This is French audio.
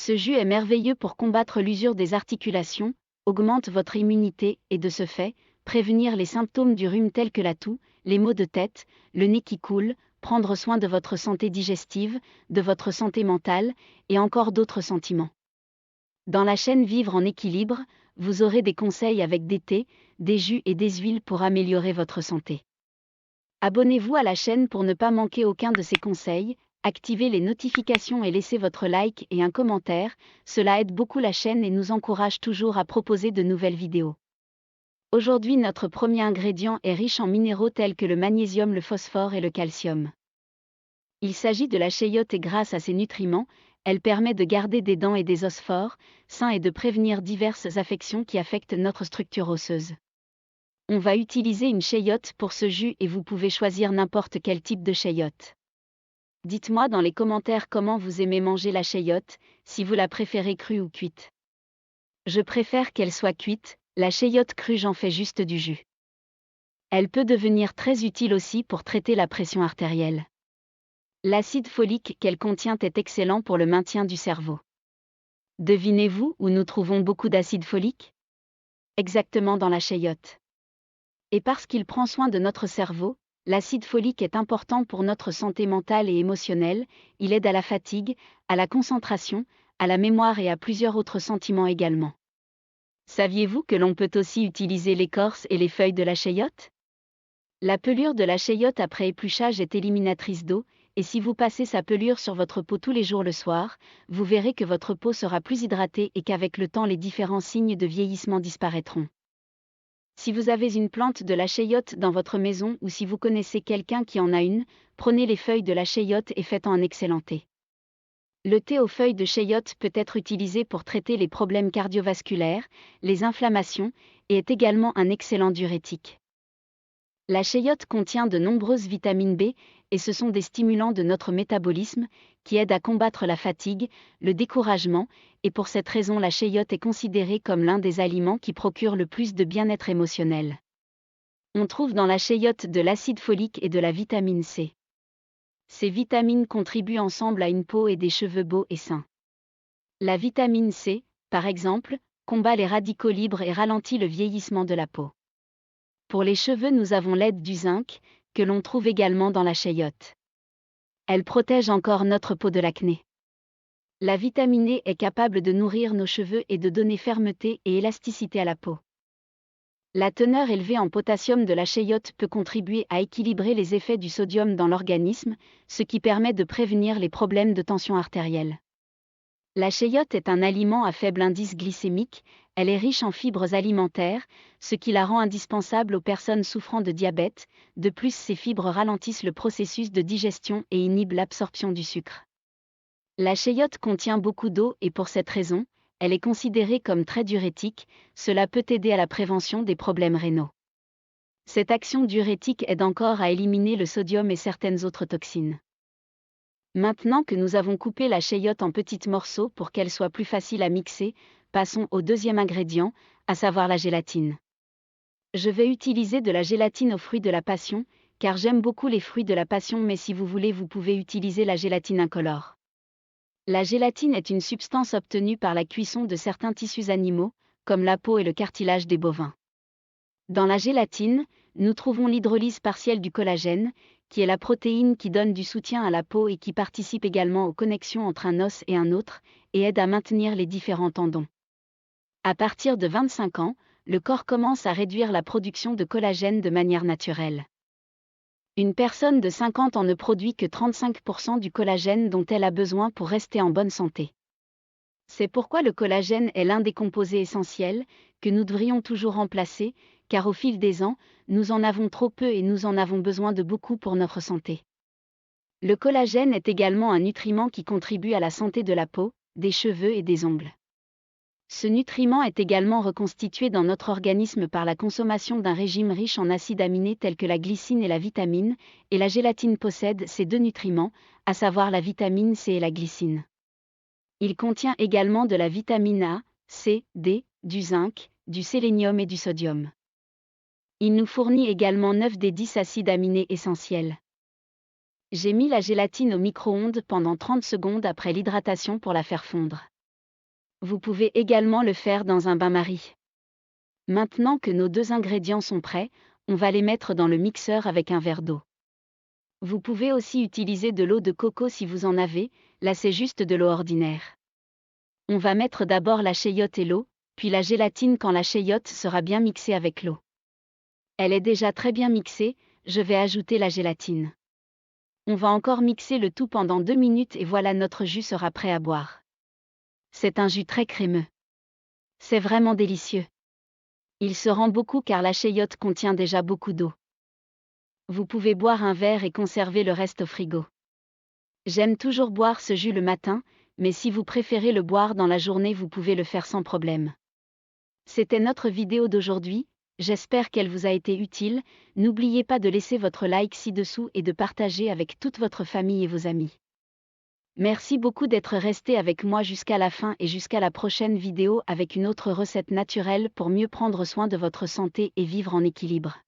Ce jus est merveilleux pour combattre l'usure des articulations, augmente votre immunité et de ce fait, prévenir les symptômes du rhume tels que la toux, les maux de tête, le nez qui coule, prendre soin de votre santé digestive, de votre santé mentale, et encore d'autres sentiments. Dans la chaîne Vivre en équilibre, vous aurez des conseils avec des thés, des jus et des huiles pour améliorer votre santé. Abonnez-vous à la chaîne pour ne pas manquer aucun de ces conseils, activez les notifications et laissez votre like et un commentaire, cela aide beaucoup la chaîne et nous encourage toujours à proposer de nouvelles vidéos. Aujourd'hui notre premier ingrédient est riche en minéraux tels que le magnésium, le phosphore et le calcium. Il s'agit de la chayote et grâce à ses nutriments, elle permet de garder des dents et des os forts, sains et de prévenir diverses affections qui affectent notre structure osseuse. On va utiliser une chayote pour ce jus et vous pouvez choisir n'importe quel type de chayote. Dites-moi dans les commentaires comment vous aimez manger la chayote, si vous la préférez crue ou cuite. Je préfère qu'elle soit cuite, la chayote crue j'en fais juste du jus. Elle peut devenir très utile aussi pour traiter la pression artérielle. L'acide folique qu'elle contient est excellent pour le maintien du cerveau. Devinez-vous où nous trouvons beaucoup d'acide folique? Exactement dans la chayote. Et parce qu'il prend soin de notre cerveau, l'acide folique est important pour notre santé mentale et émotionnelle, il aide à la fatigue, à la concentration, à la mémoire et à plusieurs autres sentiments également. Saviez-vous que l'on peut aussi utiliser l'écorce et les feuilles de la chayote? La pelure de la chayote après épluchage est éliminatrice d'eau, et si vous passez sa pelure sur votre peau tous les jours le soir, vous verrez que votre peau sera plus hydratée et qu'avec le temps les différents signes de vieillissement disparaîtront. Si vous avez une plante de la chayote dans votre maison ou si vous connaissez quelqu'un qui en a une, prenez les feuilles de la chayote et faites-en un excellent thé. Le thé aux feuilles de chayote peut être utilisé pour traiter les problèmes cardiovasculaires, les inflammations, et est également un excellent diurétique. La chayote contient de nombreuses vitamines B, et ce sont des stimulants de notre métabolisme, qui aident à combattre la fatigue, le découragement, et pour cette raison la chayote est considérée comme l'un des aliments qui procure le plus de bien-être émotionnel. On trouve dans la chayote de l'acide folique et de la vitamine C. Ces vitamines contribuent ensemble à une peau et des cheveux beaux et sains. La vitamine C, par exemple, combat les radicaux libres et ralentit le vieillissement de la peau. Pour les cheveux nous avons l'aide du zinc, que l'on trouve également dans la chayote. Elle protège encore notre peau de l'acné. La vitamine E est capable de nourrir nos cheveux et de donner fermeté et élasticité à la peau. La teneur élevée en potassium de la chayote peut contribuer à équilibrer les effets du sodium dans l'organisme, ce qui permet de prévenir les problèmes de tension artérielle. La chayote est un aliment à faible indice glycémique, elle est riche en fibres alimentaires, ce qui la rend indispensable aux personnes souffrant de diabète, de plus ces fibres ralentissent le processus de digestion et inhibent l'absorption du sucre. La chayote contient beaucoup d'eau et pour cette raison, elle est considérée comme très diurétique, cela peut aider à la prévention des problèmes rénaux. Cette action diurétique aide encore à éliminer le sodium et certaines autres toxines. Maintenant que nous avons coupé la chayote en petits morceaux pour qu'elle soit plus facile à mixer, passons au deuxième ingrédient, à savoir la gélatine. Je vais utiliser de la gélatine aux fruits de la passion, car j'aime beaucoup les fruits de la passion mais si vous voulez vous pouvez utiliser la gélatine incolore. La gélatine est une substance obtenue par la cuisson de certains tissus animaux, comme la peau et le cartilage des bovins. Dans la gélatine, nous trouvons l'hydrolyse partielle du collagène, qui est la protéine qui donne du soutien à la peau et qui participe également aux connexions entre un os et un autre, et aide à maintenir les différents tendons. À partir de 25 ans, le corps commence à réduire la production de collagène de manière naturelle. Une personne de 50 ans ne produit que 35% du collagène dont elle a besoin pour rester en bonne santé. C'est pourquoi le collagène est l'un des composés essentiels, que nous devrions toujours remplacer, car au fil des ans, nous en avons trop peu et nous en avons besoin de beaucoup pour notre santé. Le collagène est également un nutriment qui contribue à la santé de la peau, des cheveux et des ongles. Ce nutriment est également reconstitué dans notre organisme par la consommation d'un régime riche en acides aminés tels que la glycine et la vitamine, et la gélatine possède ces deux nutriments, à savoir la vitamine C et la glycine. Il contient également de la vitamine A, C, D, du zinc, du sélénium et du sodium. Il nous fournit également 9 des 10 acides aminés essentiels. J'ai mis la gélatine au micro-ondes pendant 30 secondes après l'hydratation pour la faire fondre. Vous pouvez également le faire dans un bain-marie. Maintenant que nos 2 ingrédients sont prêts, on va les mettre dans le mixeur avec un verre d'eau. Vous pouvez aussi utiliser de l'eau de coco si vous en avez, là c'est juste de l'eau ordinaire. On va mettre d'abord la cheyote et l'eau, puis la gélatine quand la cheyote sera bien mixée avec l'eau. Elle est déjà très bien mixée, je vais ajouter la gélatine. On va encore mixer le tout pendant 2 minutes et voilà, notre jus sera prêt à boire. C'est un jus très crémeux. C'est vraiment délicieux. Il se rend beaucoup car la cheyote contient déjà beaucoup d'eau. Vous pouvez boire un verre et conserver le reste au frigo. J'aime toujours boire ce jus le matin, mais si vous préférez le boire dans la journée, vous pouvez le faire sans problème. C'était notre vidéo d'aujourd'hui, j'espère qu'elle vous a été utile. N'oubliez pas de laisser votre like ci-dessous et de partager avec toute votre famille et vos amis. Merci beaucoup d'être resté avec moi jusqu'à la fin et jusqu'à la prochaine vidéo avec une autre recette naturelle pour mieux prendre soin de votre santé et vivre en équilibre.